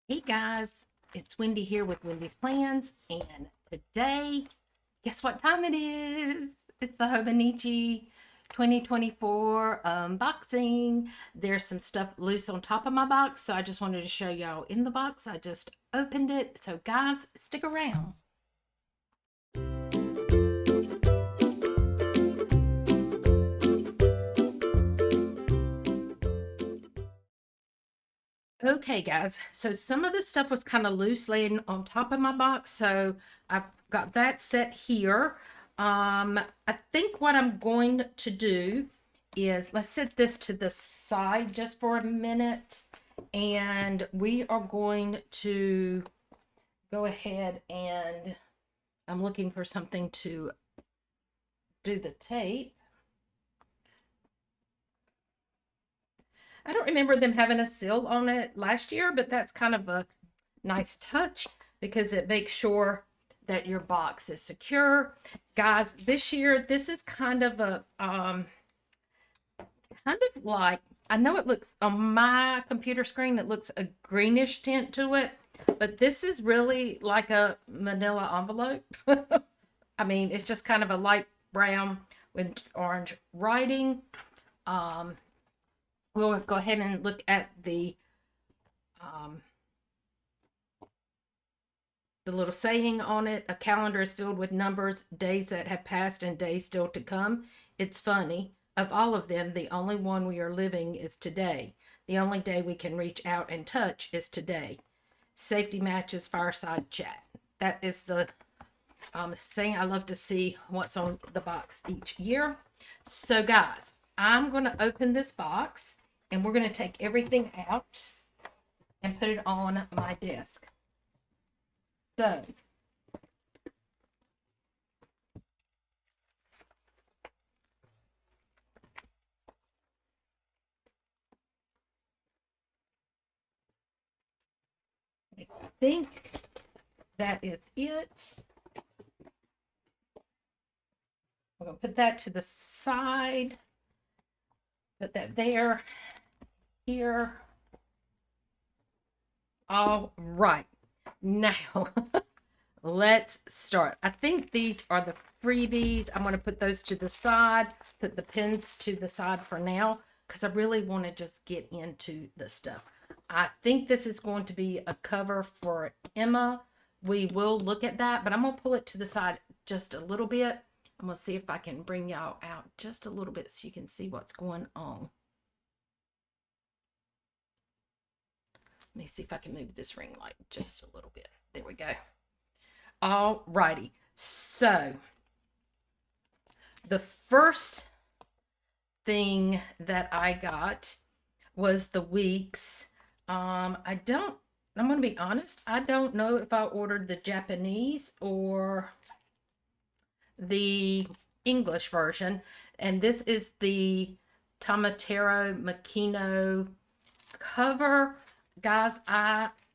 Hey guys, it's Wendy here with Wendy's Plans, and today, guess what time it is? It's the Hobonichi 2024 unboxing. There's some stuff loose on top of my box, so I just wanted to show y'all in the box. I just opened it, so guys, stick around. Okay, guys, so some of the stuff was kind of loose laying on top of my box, so I've got that set here. I think what I'm going to do is let's set this to the side just for a minute, and we are going to go ahead and I'm looking for something to do the tape. I don't remember them having a seal on it last year, but that's kind of a nice touch because it makes sure that your box is secure. Guys, this year, this is kind of a, kind of like, I know it looks on my computer screen, it looks a greenish tint to it, but this is really like a manila envelope. I mean, it's just kind of a light brown with orange writing. We'll go ahead and look at the little saying on it. A calendar is filled with numbers, days that have passed and days still to come. It's funny. Of all of them, the only one we are living is today. The only day we can reach out and touch is today. Safety matches, fireside chat. That is the saying I love to see what's on the box each year. So guys, I'm going to open this box and we're going to take everything out and put it on my desk. So, I think that is it. We're going to put that to the side. Put that there, here. All right. Now, let's start. I think these are the freebies. I'm going to put those to the side, put the pins to the side for now, because I really want to just get into the stuff. I think this is going to be a cover for Emma. We will look at that, but I'm going to pull it to the side just a little bit. I'm going to see if I can bring y'all out just a little bit so you can see what's going on. Let me see if I can move this ring light just a little bit. There we go. All righty. So the first thing that I got was the weeks. I'm going to be honest, I don't know if I ordered the Japanese or the English version. And this is the Tomatero Makino cover. Guys,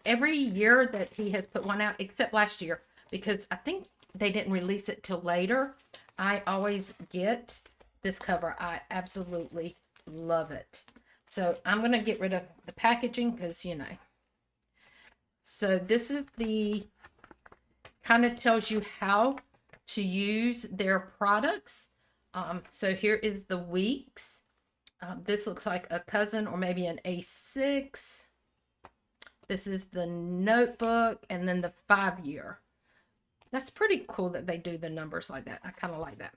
every year that he has put one out, except last year, because I think they didn't release it till later, I always get this cover. I absolutely love it. So I'm going to get rid of the packaging because, you know. So this is the, kind of tells you how to use their products. So here is the weeks. This looks like a cousin or maybe an A6. This is the notebook and then the 5-year. That's pretty cool that they do the numbers like that. I kind of like that.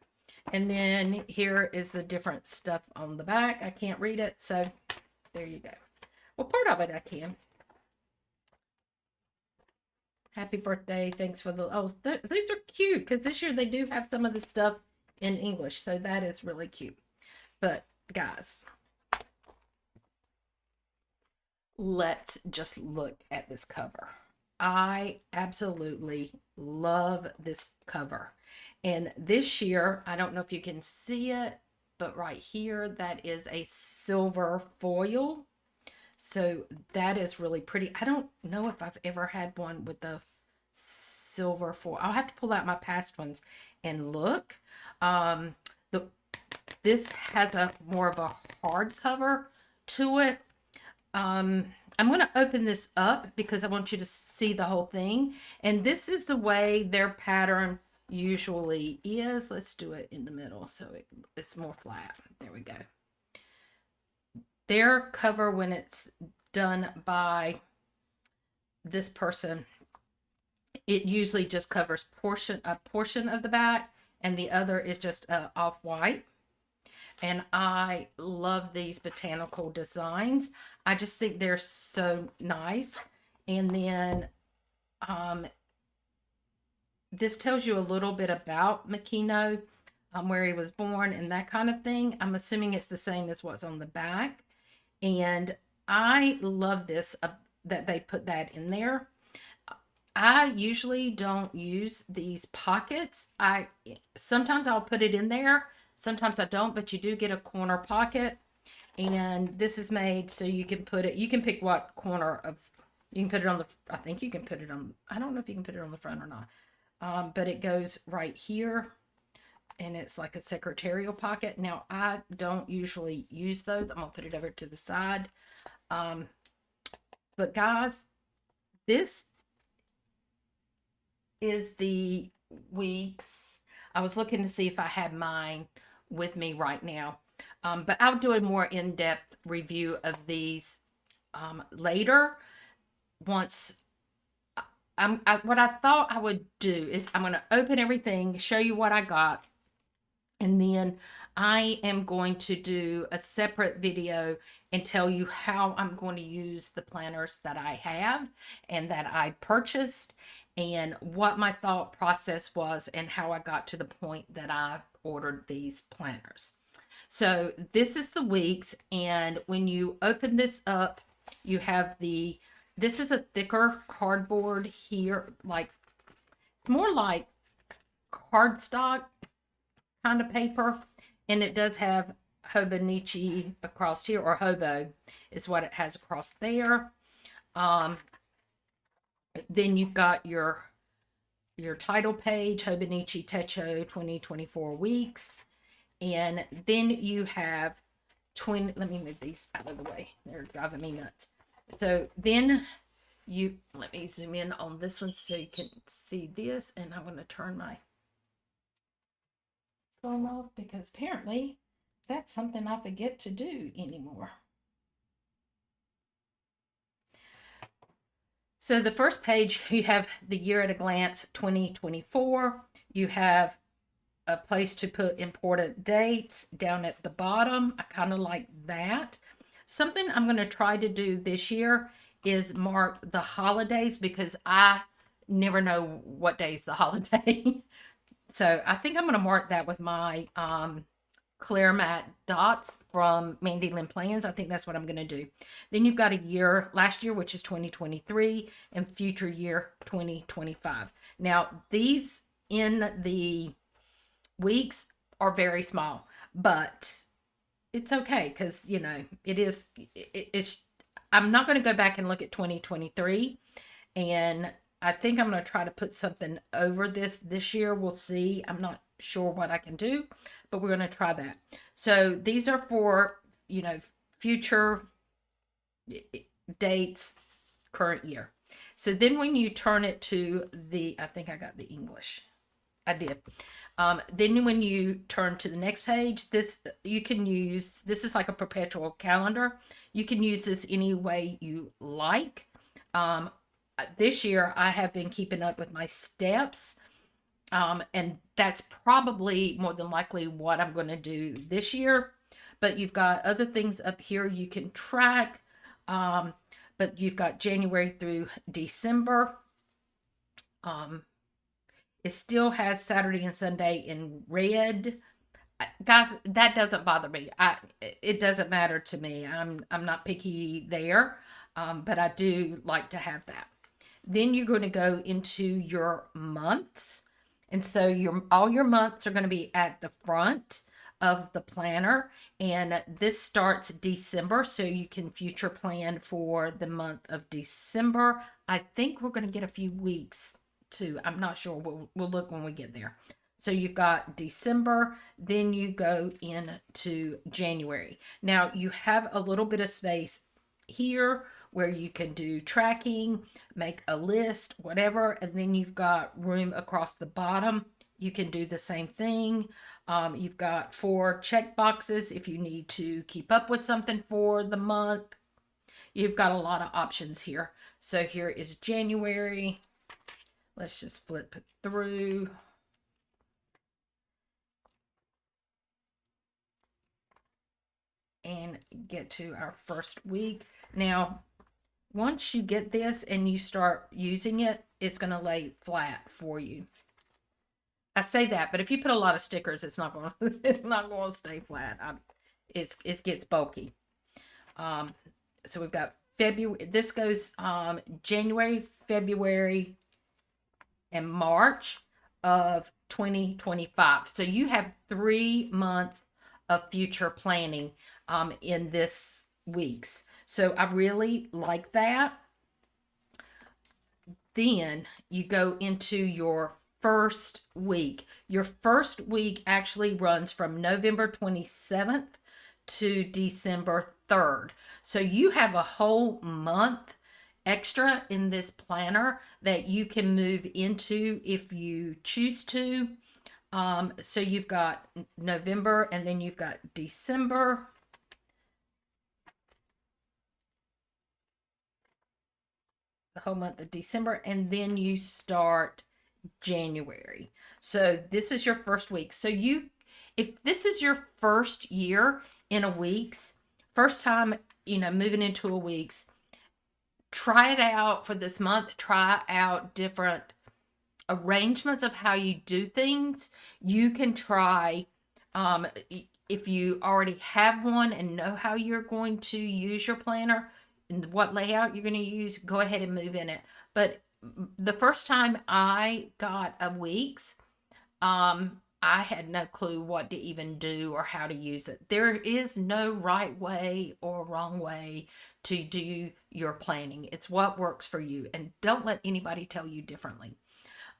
And then here is the different stuff on the back. I can't read it, so there you go. Well, part of it I can. Happy birthday. Thanks for the... Oh, these are cute because this year they do have some of the stuff in English, so that is really cute. But, guys, let's just look at this cover. I absolutely love this cover. And this year, I don't know if you can see it, but right here, that is a silver foil. So that is really pretty. I don't know if I've ever had one with the silver foil. I'll have to pull out my past ones and look. This has a more of a hard cover to it. I'm going to open this up because I want you to see the whole thing. And this is the way their pattern usually is. Let's do it in the middle so it's more flat. There we go. Their cover, when it's done by this person, it usually just covers a portion of the back, and the other is just off-white. And I love these botanical designs. I just think they're so nice. And then this tells you a little bit about Makino, where he was born and that kind of thing. I'm assuming it's the same as what's on the back. And I love this, that they put that in there. I usually don't use these pockets. Sometimes I'll put it in there, sometimes I don't, but you do get a corner pocket. And this is made so you can put it, you can pick what corner of, you can put it on the, I think you can put it on, I don't know if you can put it on the front or not. But it goes right here, and it's like a secretarial pocket. Now, I don't usually use those. I'm going to put it over to the side. But guys, this is the weeks. I was looking to see if I had mine with me right now. But I'll do a more in-depth review of these later. Once what I thought I would do is I'm going to open everything, show you what I got, and then I am going to do a separate video and tell you how I'm going to use the planners that I have and that I purchased, and what my thought process was and how I got to the point that I ordered these planners. So this is the weeks, and when you open this up, you have this is a thicker cardboard here, like it's more like cardstock kind of paper, and it does have Hobonichi across here, or Hobo is what it has across there. Then you've got your title page, Hobonichi Techo 2024 weeks. And then you have let me move these out of the way. They're driving me nuts. So then let me zoom in on this one so you can see this. And I'm going to turn my phone off because apparently that's something I forget to do anymore. So the first page, you have the year at a glance 2024. You have a place to put important dates down at the bottom. I kind of like that. Something I'm going to try to do this year is mark the holidays, because I never know what day is the holiday. So I think I'm going to mark that with my clear matte dots from Mandy Lynn Plans. I think that's what I'm going to do. Then you've got a year, last year, which is 2023, and future year 2025. Now, these in the weeks are very small, but it's okay, because it's I'm not going to go back and look at 2023, and I think I'm going to try to put something over this year. We'll see. I'm not sure what I can do, but we're going to try that. So these are for future dates, current year. So then when you turn it to I think I got the English. I did. Then when you turn to the next page, this is like a perpetual calendar. You can use this any way you like. This year I have been keeping up with my steps. And that's probably more than likely what I'm going to do this year. But you've got other things up here you can track. But you've got January through December. It still has Saturday and Sunday in red. Guys, that doesn't bother me. It doesn't matter to me. I'm not picky there, but I do like to have that. Then you're going to go into your months, and so all your months are going to be at the front of the planner, and this starts December, so you can future plan for the month of December. I think we're going to get a few weeks too. I'm not sure. We'll look when we get there. So you've got December, then you go into January. Now you have a little bit of space here where you can do tracking, make a list, whatever, and then you've got room across the bottom. You can do the same thing. You've got 4 check boxes if you need to keep up with something for the month. You've got a lot of options here. So here is January. Let's just flip through. And get to our first week. Now, once you get this and you start using it, it's going to lay flat for you. I say that, but if you put a lot of stickers, it's not going to it's not going to stay flat. It gets bulky. So we've got February. This goes January, February, and March of 2025. So you have 3 months of future planning in this weeks. So I really like that. Then you go into your first week. Your first week actually runs from November 27th to December 3rd. So you have a whole month extra in this planner that you can move into if you choose to. So you've got November and then you've got December. The whole month of December, and then you start January. So this is your first week. So if this is your first year in a week's, first time, moving into a week's, try it out for this month. Try out different arrangements of how you do things. You can try, if you already have one and know how you're going to use your planner and what layout you're going to use, go ahead and move in it. But the first time I got a week's, I had no clue what to even do or how to use it. There is no right way or wrong way to do your planning. It's what works for you, and don't let anybody tell you differently.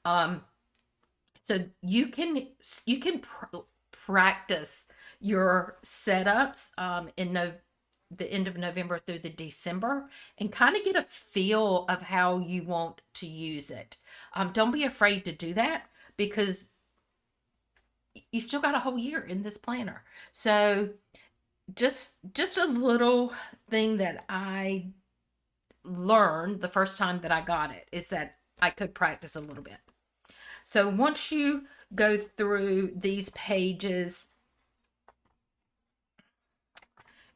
So you can practice your setups in the end of November through the December and kind of get a feel of how you want to use it. Don't be afraid to do that because you still got a whole year in this planner. So just a little thing that I learned the first time that I got it is that I could practice a little bit. So once you go through these pages,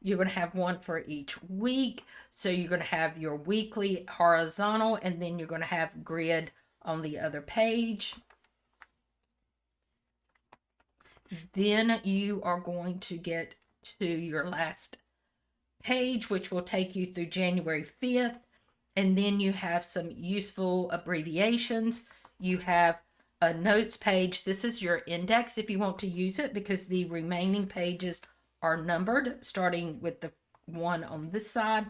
you're going to have one for each week. So you're going to have your weekly horizontal, and then you're going to have grid on the other page. Then you are going to get to your last page, which will take you through January 5th. And then you have some useful abbreviations. You have a notes page. This is your index if you want to use it, because the remaining pages are numbered, starting with the one on this side.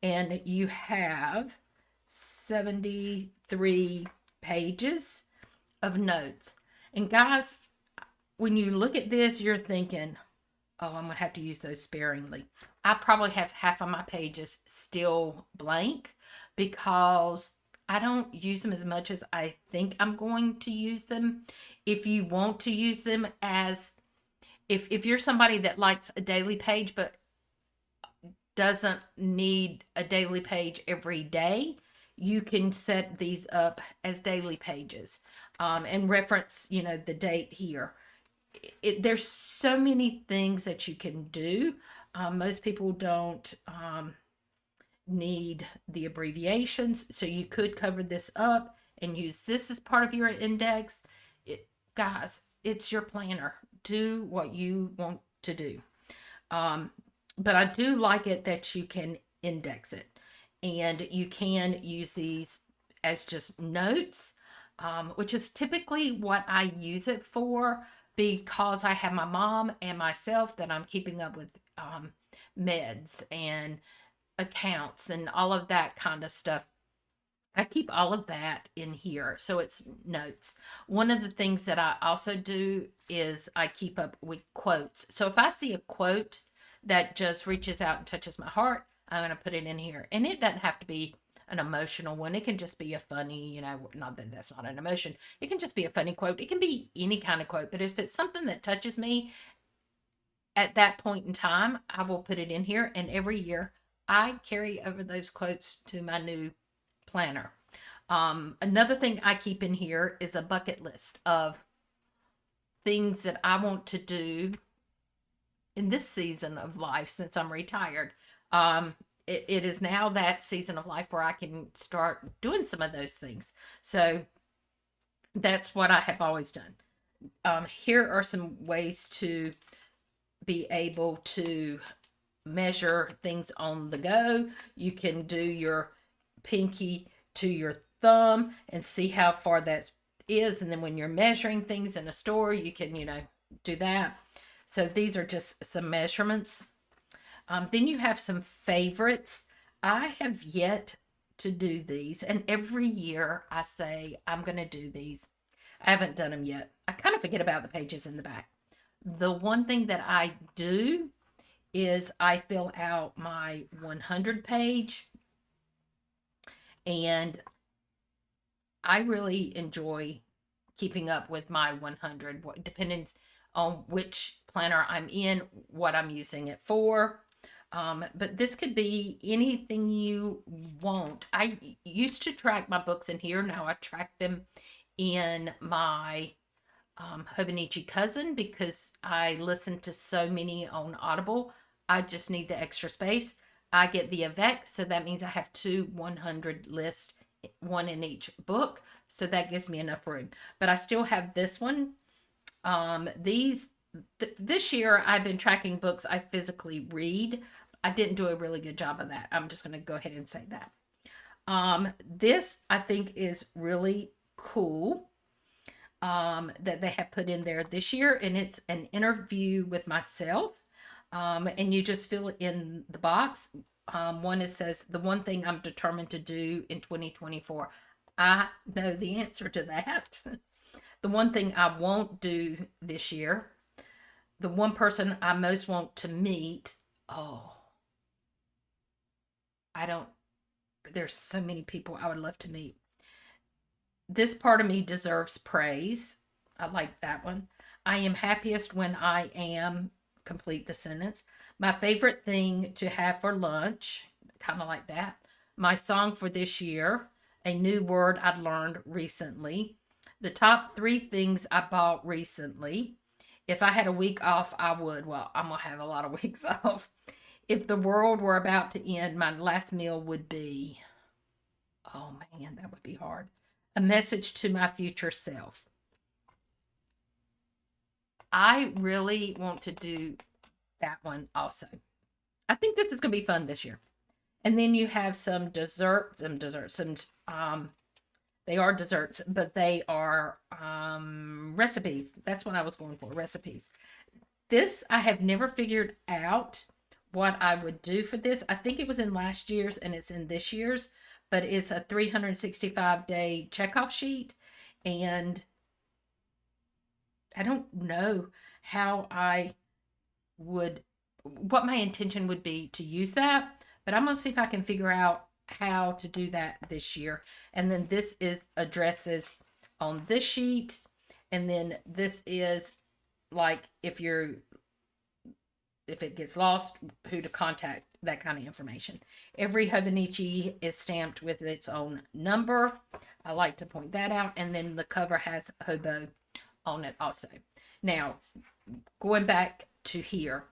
And you have 73 pages of notes. And guys, when you look at this, you're thinking, oh, I'm going to have to use those sparingly. I probably have half of my pages still blank because I don't use them as much as I think I'm going to use them. If you want to use them as, if you're somebody that likes a daily page but doesn't need a daily page every day, you can set these up as daily pages and reference, the date here. There's so many things that you can do. Most people don't need the abbreviations, so you could cover this up and use this as part of your index. Guys, it's your planner. Do what you want to do. But I do like it that you can index it, and you can use these as just notes, which is typically what I use it for, because I have my mom and myself that I'm keeping up with meds and accounts and all of that kind of stuff. I keep all of that in here, so it's notes. One of the things that I also do is I keep up with quotes. So if I see a quote that just reaches out and touches my heart, I'm going to put it in here. And it doesn't have to be an emotional one. It can just be a funny, not that that's not an emotion. It can just be a funny quote. It can be any kind of quote. But if it's something that touches me at that point in time, I will put it in here. And every year I carry over those quotes to my new planner. Another thing I keep in here is a bucket list of things that I want to do in this season of life since I'm retired. It is now that season of life where I can start doing some of those things. So that's what I have always done. Here are some ways to be able to measure things on the go. You can do your pinky to your thumb and see how far that is. And then when you're measuring things in a store, you can, do that. So these are just some measurements. Then you have some favorites. I have yet to do these. And every year I say, I'm going to do these. I haven't done them yet. I kind of forget about the pages in the back. The one thing that I do is I fill out my 100 page. And I really enjoy keeping up with my 100, depending on which planner I'm in, what I'm using it for. But this could be anything you want. I used to track my books in here. Now I track them in my Hobonichi cousin because I listen to so many on Audible. I just need the extra space. I get the Avec, so that means I have 2 100 lists, one in each book. So that gives me enough room. But I still have this one. This year I've been tracking books I physically read. I didn't do a really good job of that. I'm just going to go ahead and say that. This I think is really cool that they have put in there this year, and it's an interview with myself. And you just fill it in the box. One it says, the one thing I'm determined to do in 2024. I know the answer to that. The one thing I won't do this year. The one person I most want to meet. Oh, there's so many people I would love to meet. This part of me deserves praise. I like that one. I am happiest when I am, complete the sentence. My favorite thing to have for lunch, kind of like that. My song for this year, a new word I learned recently. The top 3 things I bought recently. If I had a week off, I would. Well, I'm going to have a lot of weeks off. If the world were about to end, my last meal would be, oh man, that would be hard. A message to my future self. I really want to do that one also. I think this is going to be fun this year. And then you have some desserts, they are desserts, but they are recipes. That's what I was going for, recipes. This, I have never figured out what I would do for this. I think it was in last year's and it's in this year's, but it's a 365-day checkoff sheet. And I don't know what my intention would be to use that, but I'm going to see if I can figure out how to do that this year. And then this is addresses on this sheet. And then this is like if it gets lost, who to contact, that kind of information. Every Hobonichi is stamped with its own number. I like to point that out. And then the cover has Hobo on it also. Now, going back to here,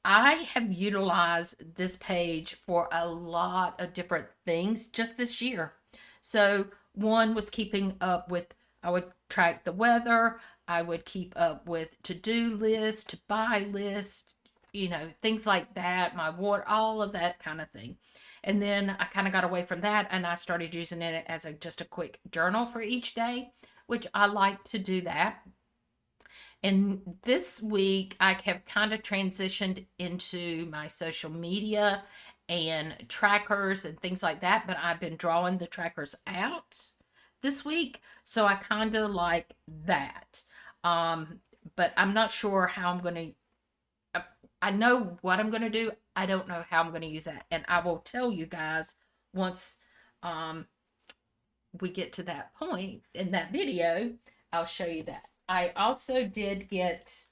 I have utilized this page for a lot of different things just this year. So one was keeping up with, I would track the weather. I would keep up with to-do list, to buy list, things like that, my water, all of that kind of thing. And then I kind of got away from that and I started using it as just a quick journal for each day, which I like to do that. And this week I have kind of transitioned into my social media and trackers and things like that, but I've been drawing the trackers out this week. So I kind of like that. But I'm not sure how I'm going to, I know what I'm going to do. I don't know how I'm going to use that. And I will tell you guys once um, we get to that point in that video, I'll show you that. I also did get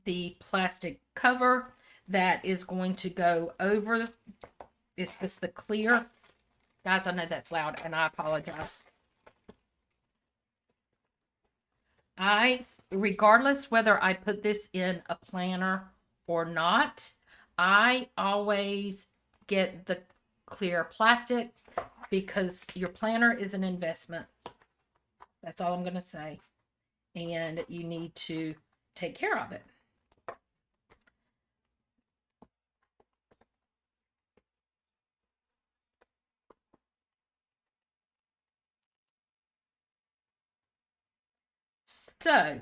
the plastic cover that is going to go over. It's the clear. Guys, I know that's loud and I apologize. Regardless whether I put this in a planner or not, I always get the clear plastic because your planner is an investment. That's all I'm going to say. And you need to take care of it. So,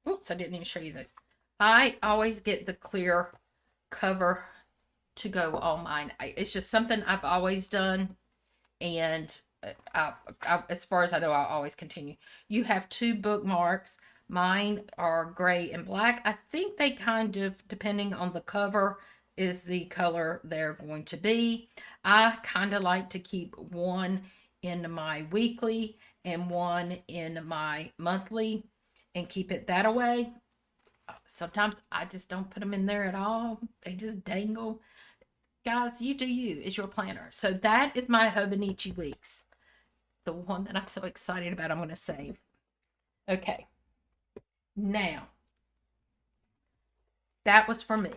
oops, I didn't even show you this. I always get the clear cover to go on mine. It's just something I've always done. And as far as I know, I'll always continue. You have two bookmarks. Mine are gray and black. I think they kind of, depending on the cover, is the color they're going to be. I kind of like to keep one in my weekly and one in my monthly and keep it that way. Sometimes I just don't put them in there at all. They just dangle. Guys, you do you. It's your planner. So that is my Hobonichi weeks. The one that I'm so excited about, I'm going to save. Okay. Now, that was for me.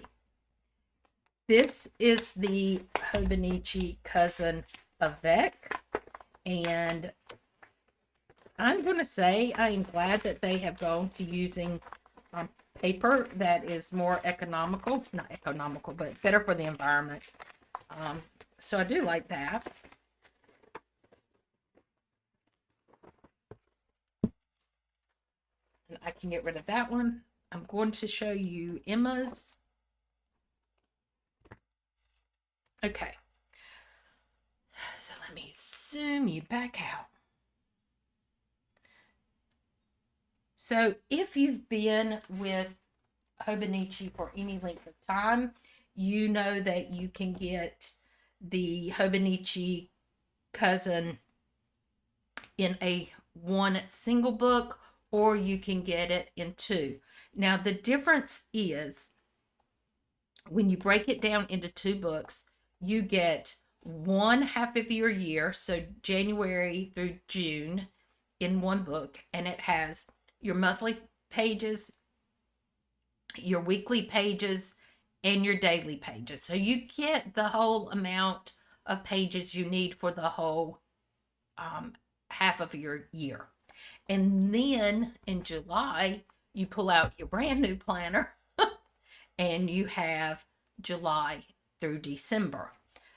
This is the Hobonichi Cousin Avec. And I'm going to say I am glad that they have gone to using paper that is more economical. Not economical, but better for the environment. So I do like that. And I can get rid of that one. I'm going to show you Emma's. Okay. So let me zoom you back out. So if you've been with Hobonichi for any length of time, you know that you can get the Hobonichi Cousin in a one single book, or you can get it in two. Now, the difference is when you break it down into two books, you get one half of your year, so January through June, in one book, and it has your monthly pages, your weekly pages, and your daily pages. So you get the whole amount of pages you need for the whole half of your year. And then in July, you pull out your brand new planner and you have July through December.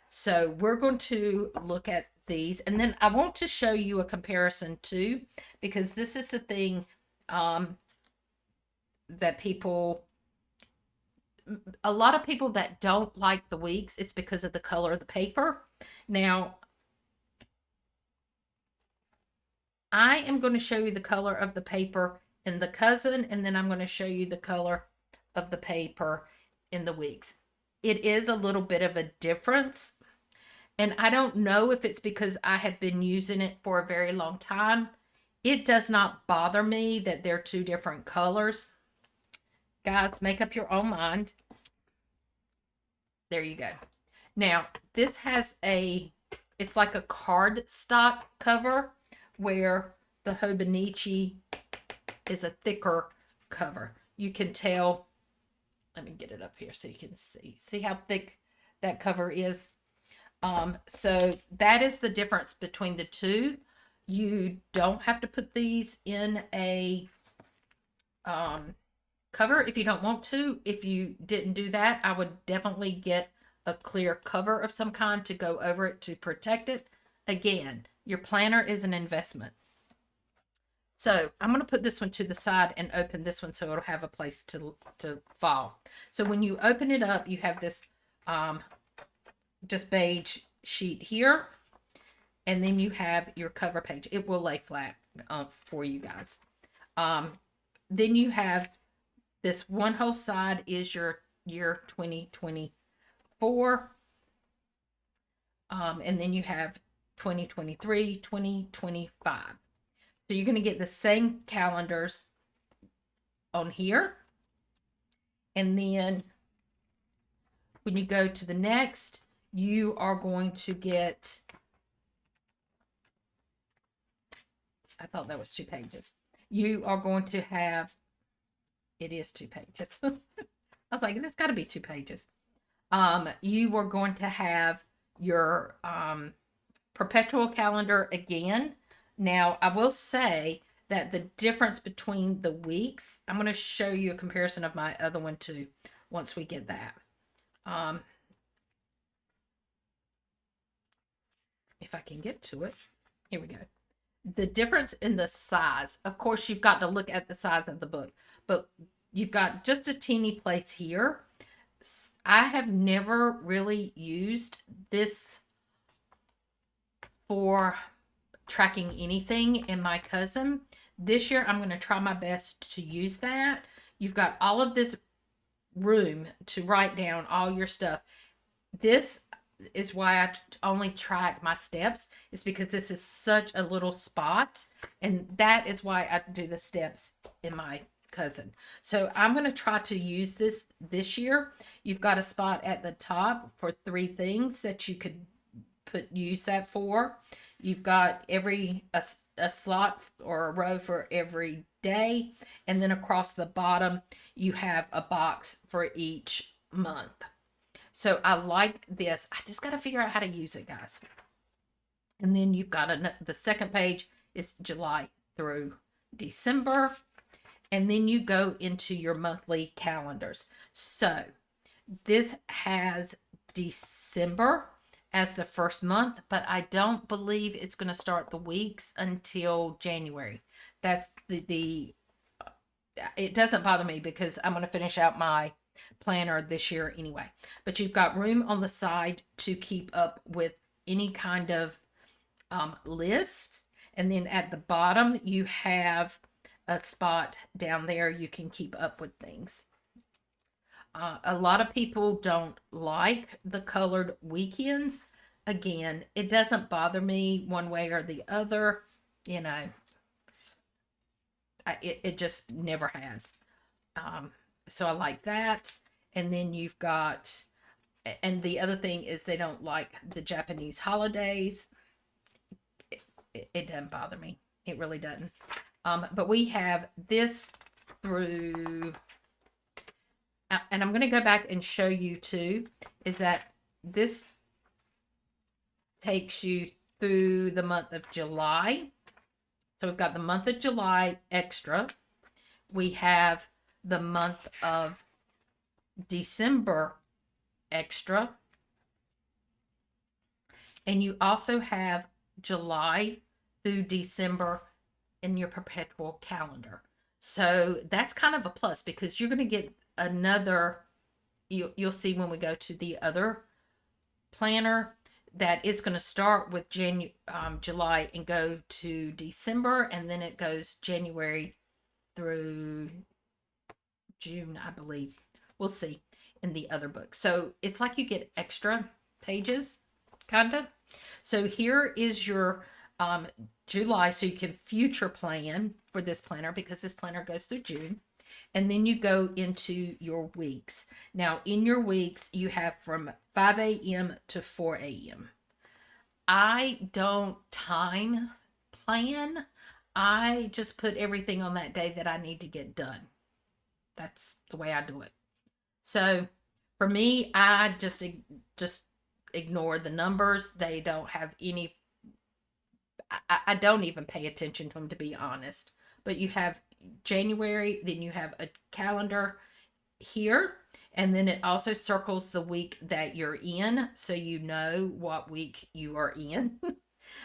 So we're going to look at these, and then I want to show you a comparison too, because this is the thing that a lot of people that don't like the weeks, it's because of the color of the paper. Now, I am going to show you the color of the paper in the Cousin, and then I'm going to show you the color of the paper in the weeks. It is a little bit of a difference, and I don't know if it's because I have been using it for a very long time. It does not bother me that they're two different colors. Guys, make up your own mind. There you go. Now, this has it's like a cardstock cover, where the Hobonichi is a thicker cover. You can tell, let me get it up here so you can see how thick that cover is. So that is the difference between the two. You don't have to put these in a cover if you don't want to. If you didn't do that, I would definitely get a clear cover of some kind to go over it to protect it. Again, your planner is an investment. So I'm going to put this one to the side and open this one so it'll have a place to fall. So when you open it up, you have this just beige sheet here. And then you have your cover page. It will lay flat for you guys. Then you have This one whole side is your year 2024. And then you have 2023, 2025. So you're going to get the same calendars on here. And then when you go to the next, you are going to get, I thought that was 2 pages. You are going to have, it is 2 pages. I was like, that's got to be 2 pages. You are going to have your perpetual calendar again. Now, I will say that the difference between the weeks, I'm going to show you a comparison of my other one too, once we get that. If I can get to it. Here we go. The difference in the size. Of course, you've got to look at the size of the book, but you've got just a teeny place here. I have never really used this for tracking anything in my cousin. This year, I'm going to try my best to use that. You've got all of this room to write down all your stuff. This is why I only track my steps, is because this is such a little spot, and that is why I do the steps in my cousin. So I'm going to try to use this year. You've got a spot at the top for 3 things that you could use that for. You've got a slot or a row for every day, and then across the bottom you have a box for each month. So I like this. I just got to figure out how to use it, guys. And then you've got the second page is July through December. And then you go into your monthly calendars. So this has December as the first month, but I don't believe it's going to start the weeks until January. That's it doesn't bother me because I'm going to finish out my planner this year anyway. But you've got room on the side to keep up with any kind of lists. And then at the bottom, you have a spot down there you can keep up with things. A lot of people don't like the colored weekends. Again, it doesn't bother me one way or the other. You know, it just never has. So I like that. And then you've got, and the other thing is they don't like the Japanese holidays. It doesn't bother me. It really doesn't. But we have this through, and I'm going to go back and show you too, is that this takes you through the month of July. So we've got the month of July extra. We have the month of December extra. And you also have July through December in your perpetual calendar. So that's kind of a plus because you're going to get another, you'll see when we go to the other planner that it's going to start with July and go to December, and then it goes January through June, I believe. We'll see in the other book. So it's like you get extra pages, kind of. So here is your July, so you can future plan for this planner because this planner goes through June. And then you go into your weeks. Now, in your weeks, you have from 5 a.m. to 4 a.m. I don't time plan. I just put everything on that day that I need to get done. That's the way I do it. So for me, I just ignore the numbers. They don't have any, I don't even pay attention to them, to be honest. But you have January, then you have a calendar here, and then it also circles the week that you're in, so you know what week you are in,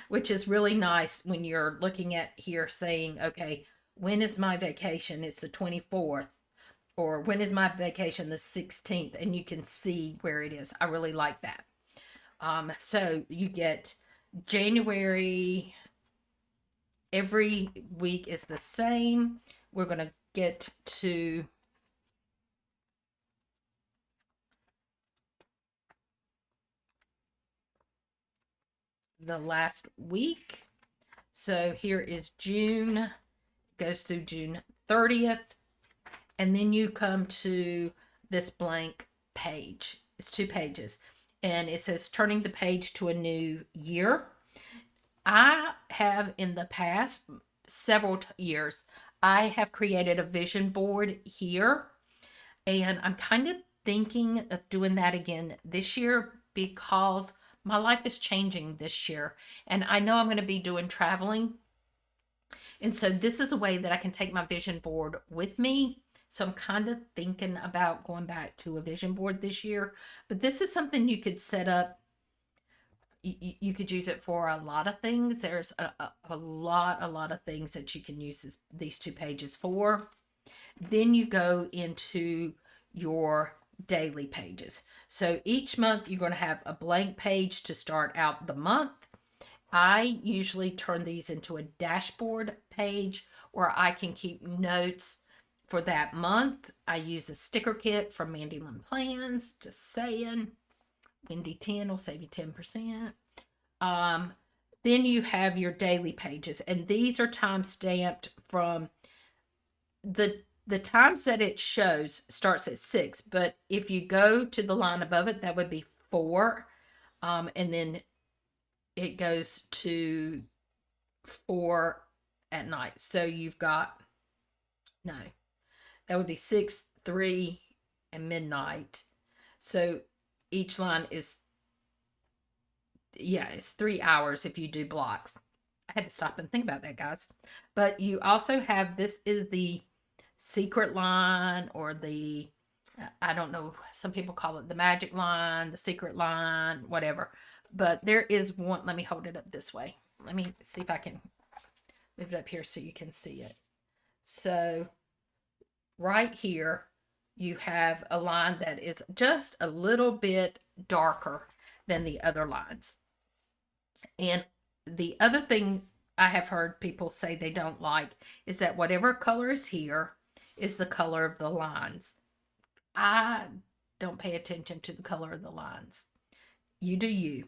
which is really nice when you're looking at here saying, okay, when is my vacation? It's the 24th. Or when is my vacation? The 16th. And you can see where it is. I really like that. So you get January. Every week is the same. We're going to get to the last week. So here is June, goes through June 30th. And then you come to this blank page. It's 2 pages. And it says turning the page to a new year. I have in the past several years, I have created a vision board here. And I'm kind of thinking of doing that again this year because my life is changing this year. And I know I'm going to be doing traveling. And so this is a way that I can take my vision board with me. So I'm kind of thinking about going back to a vision board this year. But this is something you could set up. You could use it for a lot of things. There's a lot of things that you can use these 2 pages for. Then you go into your daily pages. So each month you're going to have a blank page to start out the month. I usually turn these into a dashboard page where I can keep notes for that month. I use a sticker kit from Mandy Lynn Plans, just saying. Wendy 10 will save you 10%. Then you have your daily pages, and these are time stamped from the times that it shows starts at 6, but if you go to the line above it, that would be 4, and then it goes to 4 at night. So you've got, no, that would be 6, 3, and midnight. So each line is, yeah, it's 3 hours if you do blocks. I had to stop and think about that, guys. But you also have, this is the secret line, or the, I don't know, some people call it the magic line, the secret line, whatever. But there is one, let me hold it up this way. Let me see if I can move it up here so you can see it. So right here, you have a line that is just a little bit darker than the other lines. And the other thing I have heard people say they don't like is that whatever color is here is the color of the lines. I don't pay attention to the color of the lines. You do you.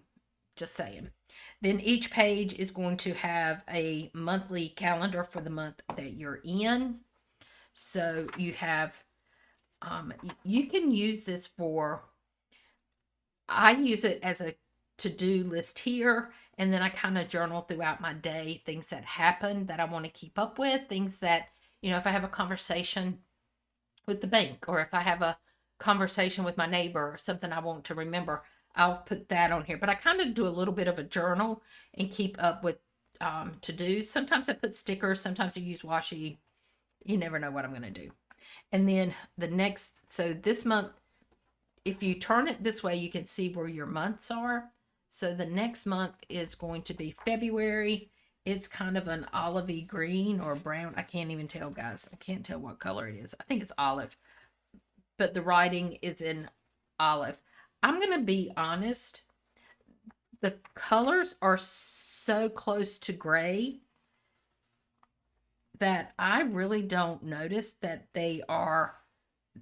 Just saying. Then each page is going to have a monthly calendar for the month that you're in. So you have, you can use this for, I use it as a to-do list here, and then I kind of journal throughout my day, things that happen that I want to keep up with, things that, you know, if I have a conversation with the bank, or if I have a conversation with my neighbor, or something I want to remember, I'll put that on here. But I kind of do a little bit of a journal and keep up with to-dos. Sometimes I put stickers, sometimes I use washi. You never know what I'm going to do. And then the next, so this month, if you turn it this way, you can see where your months are. So the next month is going to be February. It's kind of an olivey green or brown. I can't even tell, guys. I can't tell what color it is. I think it's olive. But the writing is in olive. I'm going to be honest. The colors are so close to gray that I really don't notice that they are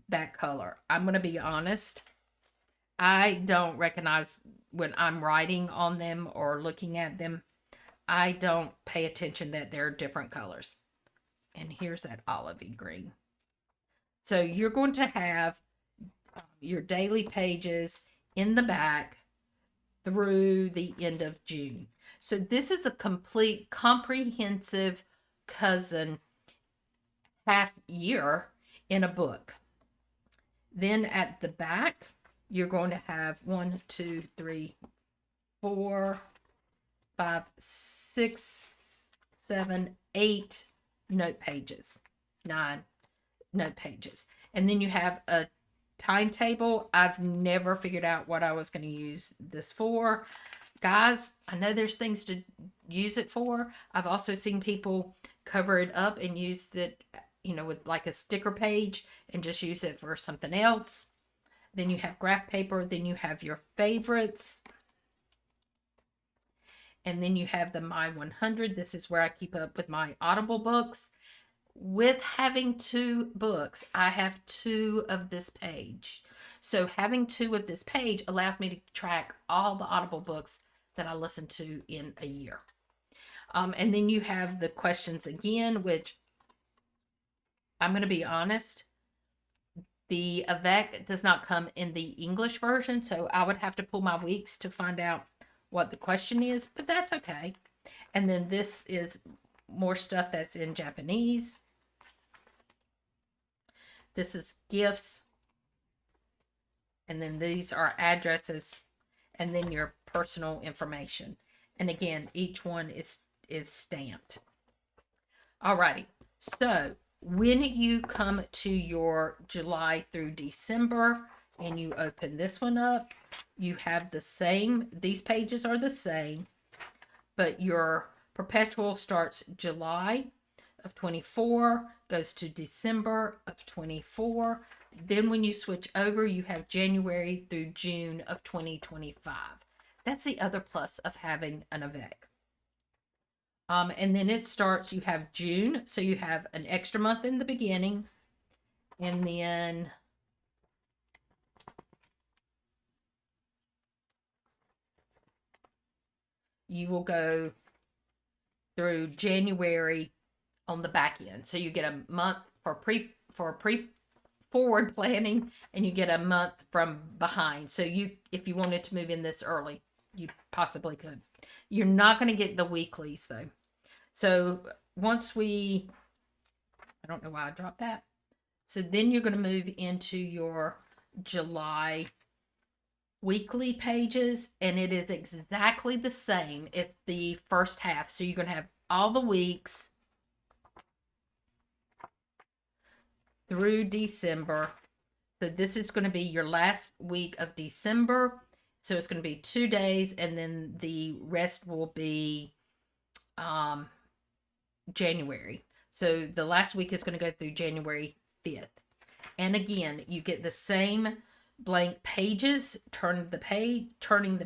that color. I'm going to be honest. I don't recognize when I'm writing on them or looking at them. I don't pay attention that they're different colors. And here's that olivey green. So you're going to have your daily pages in the back through the end of June. So this is a complete comprehensive cousin half year in a book. Then at the back, you're going to have 1, 2, 3, 4, 5, 6, 7, 8 note pages, 9 note pages. And then you have a timetable. I've never figured out what I was going to use this for. Guys, I know there's things to use it for. I've also seen people cover it up and use it, you know, with like a sticker page and just use it for something else. Then you have graph paper. Then you have your favorites. And then you have the My 100. This is where I keep up with my Audible books. With having 2 books, I have 2 of this page. So having 2 of this page allows me to track all the Audible books that I listen to in a year. And then you have the questions again, which I'm going to be honest, the avec does not come in the English version, so I would have to pull my weeks to find out what the question is, but that's okay. And then this is more stuff that's in Japanese. This is gifts. And then these are addresses, and then your personal information. And again, each one is stamped. Alrighty, so when you come to your July through December and you open this one up, you have the same, these pages are the same, but your perpetual starts July of 24, goes to December of 24. Then when you switch over, you have January through June of 2025. That's the other plus of having an avec. And then it starts, you have June, so you have an extra month in the beginning, and then you will go through January on the back end. So you get a month for forward planning, and you get a month from behind. So you, if you wanted to move in this early, you possibly could. You're not going to get the weeklies though. So once I don't know why I dropped that. So then you're going to move into your July weekly pages, and it is exactly the same as the first half. So you're going to have all the weeks through December. So this is going to be your last week of December. So it's going to be 2 days, and then the rest will be January. So the last week is going to go through January 5th. And again, you get the same blank pages, turning the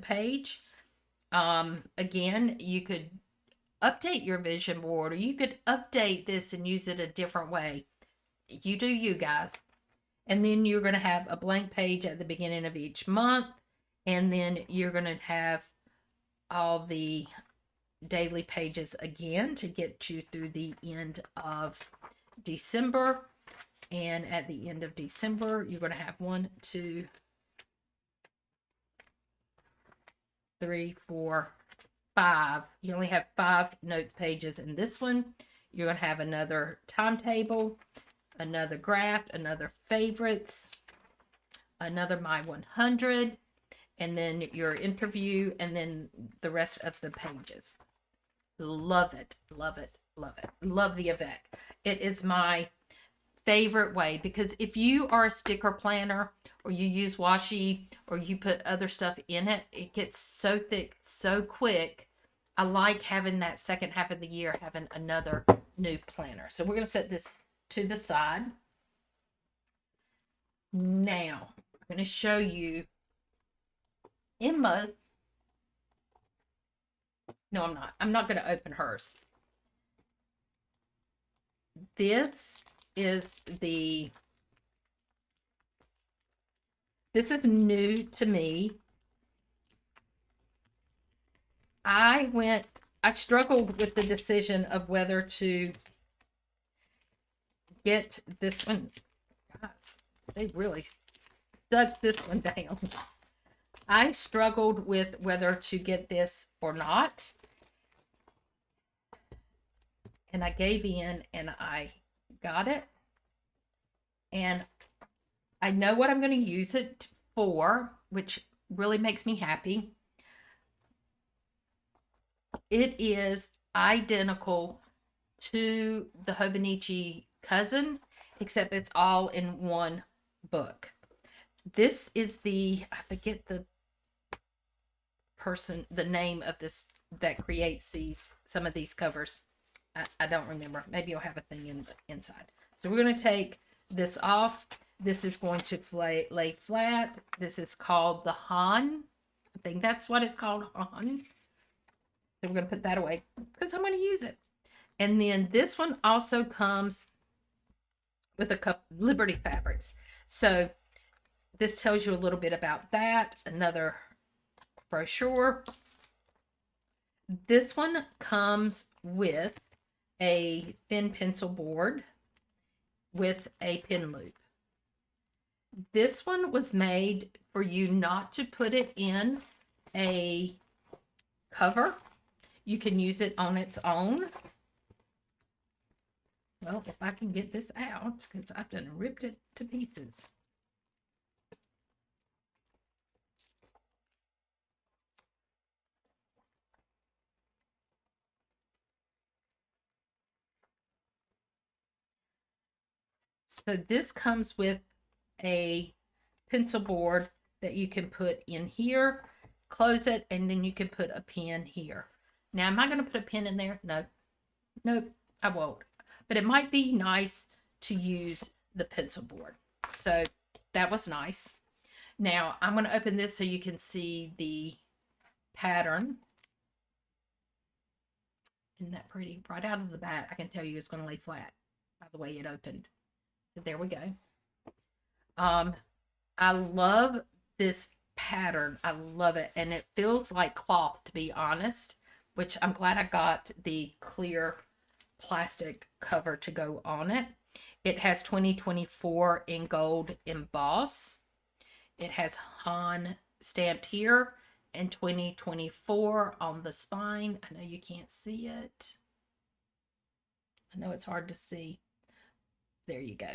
page. Again, you could update your vision board, or you could update this and use it a different way. You do you, guys. And then you're going to have a blank page at the beginning of each month, and then you're going to have all the daily pages again to get you through the end of December. And at the end of December, you're going to have 1, 2, 3, 4, 5. You only have 5 notes pages in this one. You're going to have another timetable, another graph, another favorites, another My 100, and then your interview, and then the rest of the pages. Love it, love it, love it. Love the avec. It is my favorite way, because if you are a sticker planner, or you use washi, or you put other stuff in it, it gets so thick so quick. I like having that second half of the year, having another new planner. So we're going to set this to the side. Now, I'm going to show you Emma's. No, I'm not. I'm not going to open hers. This is new to me. I struggled with the decision of whether to get this one. Guys, they really stuck this one down. I struggled with whether to get this or not. And I gave in, and I got it. And I know what I'm going to use it for, which really makes me happy. It is identical to the Hobonichi cousin, except it's all in one book. This is I forget the name of this that creates some of these covers. I don't remember. Maybe you'll have a thing inside. So we're going to take this off. This is going to lay flat. This is called the Han. I think that's what it's called, Han. So we're going to put that away because I'm going to use it. And then this one also comes with a cup Liberty Fabrics. So this tells you a little bit about that. Another brochure. This one comes with a thin pencil board with a pen loop. This one was made for you not to put it in a cover. You can use it on its own. Well, if I can get this out, because I've done ripped it to pieces. So this comes with a pencil board that you can put in here, close it, and then you can put a pen here. Now, am I going to put a pen in there? No. Nope, I won't. But it might be nice to use the pencil board. So that was nice. Now, I'm going to open this so you can see the pattern. Isn't that pretty? Right out of the bat, I can tell you it's going to lay flat by the way it opened. So there we go. I love this pattern. I love it. And it feels like cloth, to be honest, which I'm glad I got the clear plastic cover to go on it. It has 2024 in gold emboss. It has Han stamped here and 2024 on the spine. I know you can't see it. I know it's hard to see. There you go.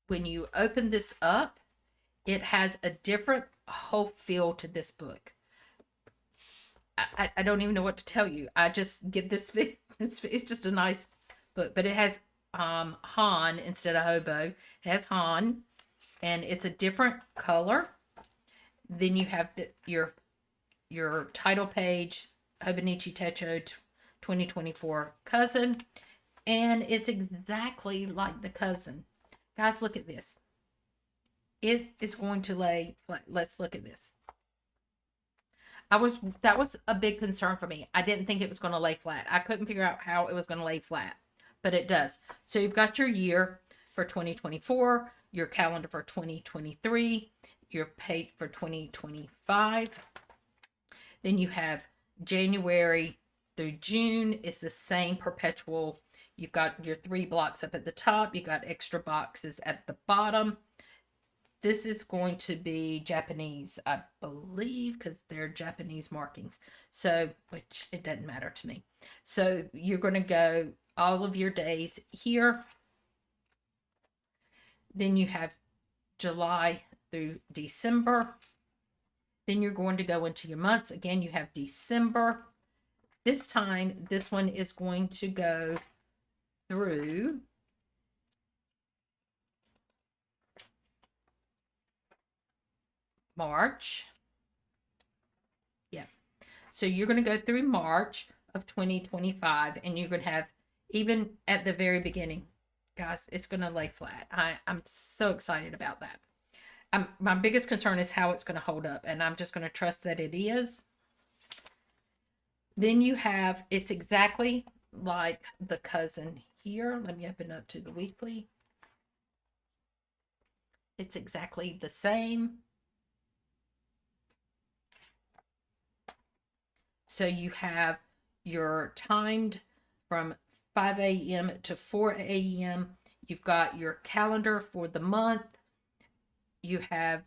When you open this up, it has a different whole feel to this book. I don't even know what to tell you. I just get this. It's just a nice book, but it has Han instead of hobo. It has Han, and it's a different color. Then you have your title page, Hobonichi Techo 2024 cousin, and it's exactly like the cousin. Guys, look at this. It is going to lay flat. Let's look at this. That was a big concern for me. I didn't think it was going to lay flat. I couldn't figure out how it was going to lay flat, but it does. So you've got your year for 2024, your calendar for 2023, your page for 2025. Then you have January through June is the same perpetual. You've got your 3 blocks up at the top. You've got extra boxes at the bottom. This is going to be Japanese, I believe, because they're Japanese markings. So, which it doesn't matter to me. So you're going to go all of your days here. Then you have July through December. Then you're going to go into your months. Again, you have December. This time, this one is going to go through March. Yeah. So you're going to go through March of 2025, and you're going to have, even at the very beginning, guys, it's going to lay flat. I'm so excited about that. My biggest concern is how it's going to hold up, and I'm just going to trust that it is. Then you have, it's exactly like the cousin here. Let me open up to the weekly. It's exactly the same. So you have your timed from 5 a.m. to 4 a.m. You've got your calendar for the month. You have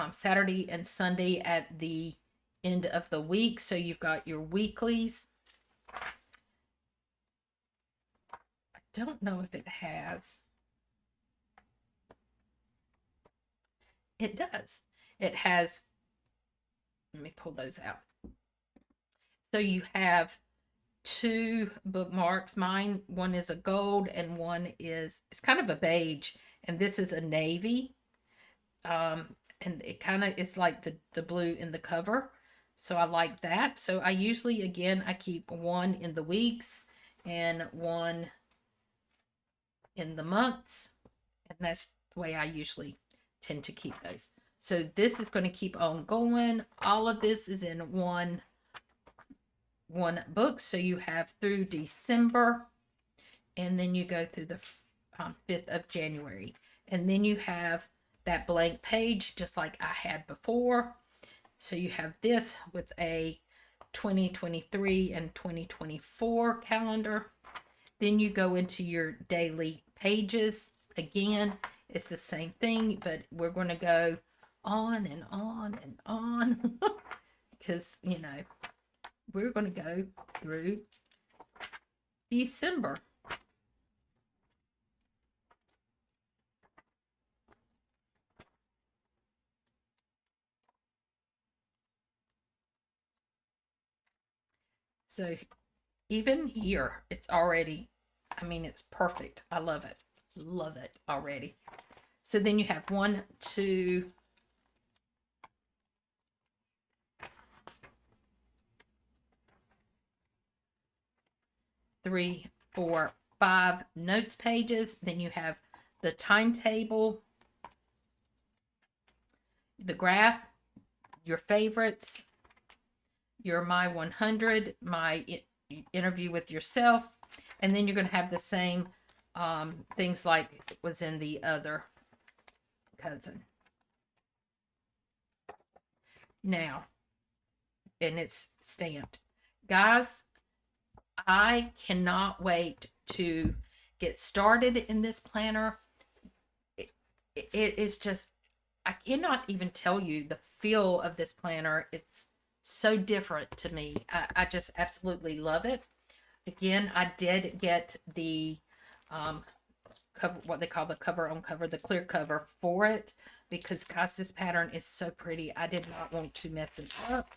Saturday and Sunday at the end of the week. So you've got your weeklies. I don't know if it has. It does. It has, let me pull those out. So you have 2 bookmarks. Mine, one is a gold and one is, it's kind of a beige, and this is a navy. And it kind of is like the blue in the cover. So I like that. So I usually, again, I keep one in the weeks and one in the months. And that's the way I usually tend to keep those. So this is going to keep on going. All of this is in one book. So you have through December, and then you go through the 5th of January. And then you have that blank page, just like I had before. So you have this with a 2023 and 2024 calendar. Then you go into your daily pages. Again, it's the same thing, but we're going to go on and on and on because, you know, we're going to go through December. So even here, it's already, I mean, it's perfect. I love it. Love it already. So then you have 1, 2, 3, 4, 5 notes pages. Then you have the timetable, the graph, your favorites, your My 100, my interview with yourself, and then you're going to have the same things like was in the other cousin. Now, and it's stamped. Guys, I cannot wait to get started in this planner. It is just, I cannot even tell you the feel of this planner. It's so different to me. I just absolutely love it. Again, I did get the cover, what they call the cover on cover, the clear cover for it, because guys, this pattern is so pretty. I did not want to mess it up.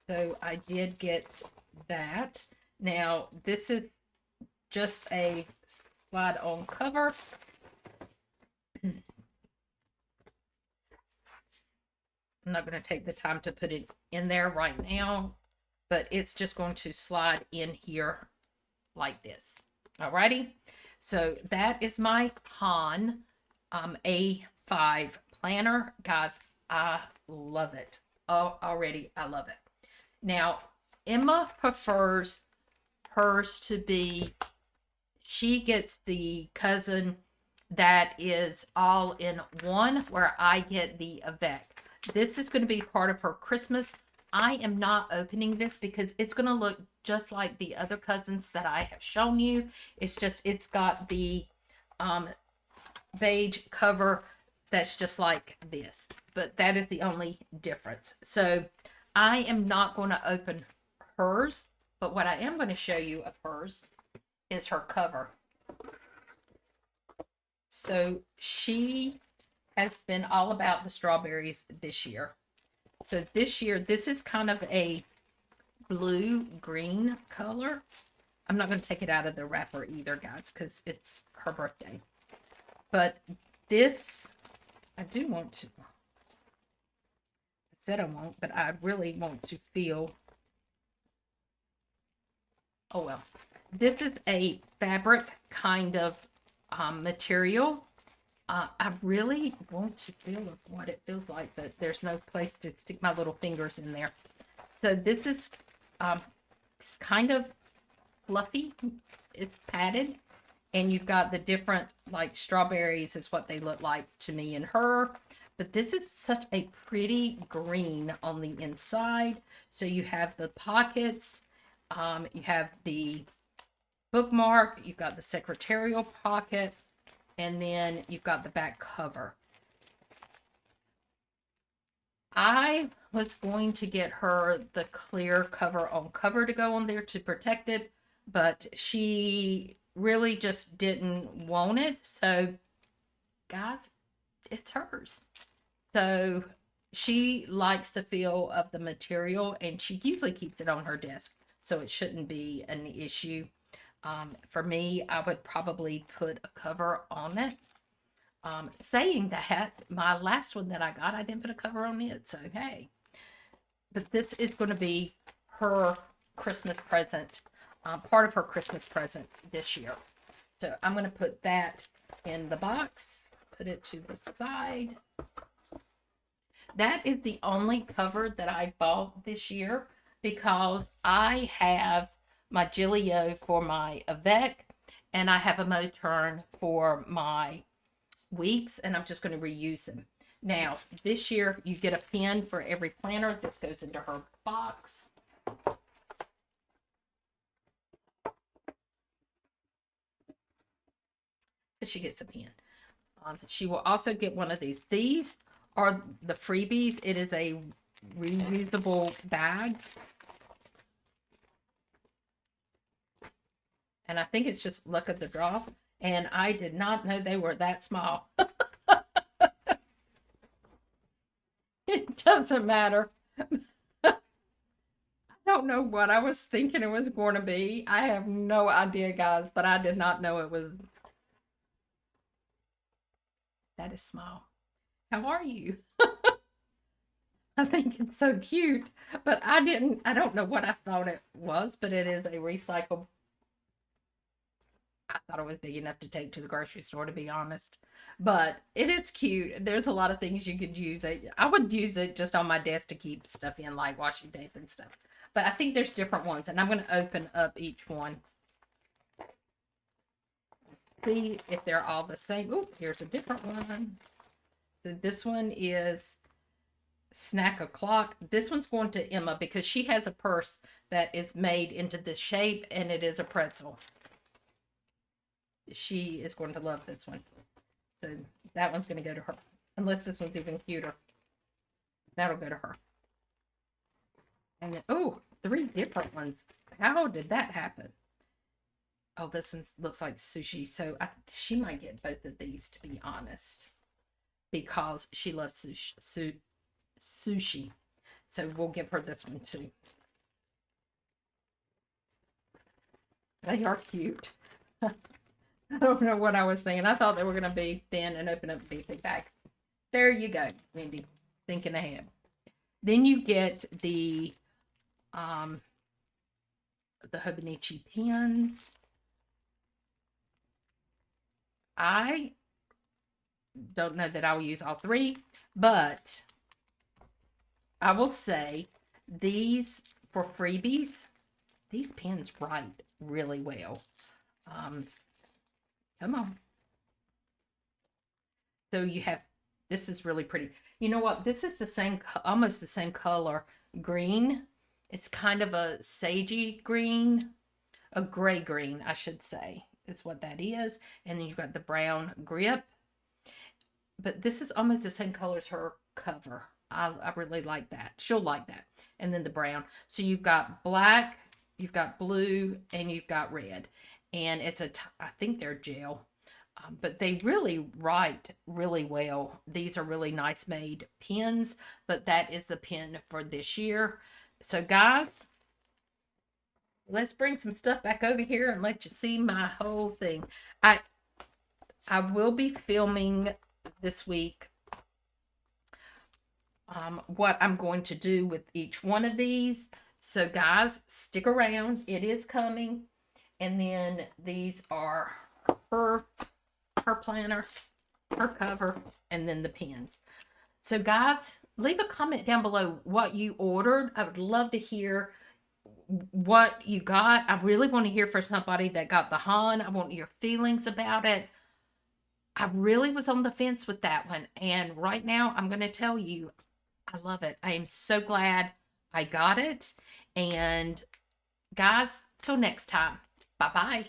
So I did get that. Now, this is just a slide on cover. I'm not going to take the time to put it in there right now, but it's just going to slide in here like this. Alrighty. So that is my Han A5 planner. Guys, I love it. Oh, already I love it. Now, Emma prefers hers to be, she gets the cousin that is all in one, where I get the avec. This is going to be part of her Christmas. I am not opening this because it's going to look just like the other cousins that I have shown you. It's just, it's got the beige cover that's just like this, but that is the only difference. So I am not going to open hers, but what I am going to show you of hers is her cover. So she has been all about the strawberries this year. So this year, this is kind of a blue-green color. I'm not going to take it out of the wrapper either, guys, because it's her birthday. But this, I do want to, I said I won't, but I really want to feel, oh well. This is a fabric kind of material. I really want to feel what it feels like, but there's no place to stick my little fingers in there. So this is it's kind of fluffy. It's padded, and you've got the different, like, strawberries is what they look like to me and her. But this is such a pretty green on the inside. So you have the pockets, you have the bookmark, you've got the secretarial pocket, and then you've got the back cover. I was going to get her the clear cover on cover to go on there to protect it, but she really just didn't want it. So, guys, it's hers. So she likes the feel of the material, and she usually keeps it on her desk, so it shouldn't be an issue. For me, I would probably put a cover on it. Saying that, my last one that I got, I didn't put a cover on it, so hey. But this is going to be her Christmas present, part of her Christmas present this year. So I'm going to put that in the box, put it to the side. That is the only cover that I bought this year, because I have my Gillio for my avec, and I have a Moturn for my weeks, and I'm just going to reuse them. Now, this year you get a pin for every planner. This goes into her box. She gets a pin. She will also get one of these. These are the freebies. It is a reusable bag. And I think it's just luck of the draw. And I did not know they were that small. It doesn't matter. I don't know what I was thinking it was going to be. I have no idea, guys, but I did not know it was. That is small. How are you? I think it's so cute, but I don't know what I thought it was, but it is a recyclable. I thought it was big enough to take to the grocery store, to be honest. But it is cute. There's a lot of things you could use it. I would use it just on my desk to keep stuff in, like washi tape and stuff. But I think there's different ones, and I'm going to open up each one. See if they're all the same. Oh, here's a different one. So this one is Snack O'Clock. This one's going to Emma because she has a purse that is made into this shape, and it is a pretzel. She is going to love this one. So that one's going to go to her. Unless this one's even cuter. That'll go to her. And then, oh, 3 different ones. How did that happen? Oh, this one looks like sushi. So she might get both of these, to be honest. Because she loves sushi. So we'll give her this one too. They are cute. I don't know what I was thinking. I thought they were going to be thin and open up a big bag. There you go, Wendy. Thinking ahead. Then you get the Hobonichi pens. I don't know that I will use all 3, but I will say these for freebies, these pens write really well. Come on. So you have, this is really pretty. You know what? This is the same, almost the same color, green. It's kind of a sagey green, a gray green, I should say, is what that is. And then you've got the brown grip. But this is almost the same color as her cover. I really like that. She'll like that. And then the brown. So you've got black, you've got blue, and you've got red. And it's I think they're gel. But they really write really well. These are really nice made pens. But that is the pen for this year. So guys, let's bring some stuff back over here and let you see my whole thing. I will be filming this week what I'm going to do with each one of these. So guys, stick around. It is coming. And then these are her planner, her cover, and then the pens. So guys, leave a comment down below what you ordered. I would love to hear what you got. I really want to hear from somebody that got the Han. I want your feelings about it. I really was on the fence with that one. And right now, I'm going to tell you, I love it. I am so glad I got it. And guys, till next time. Bye-bye.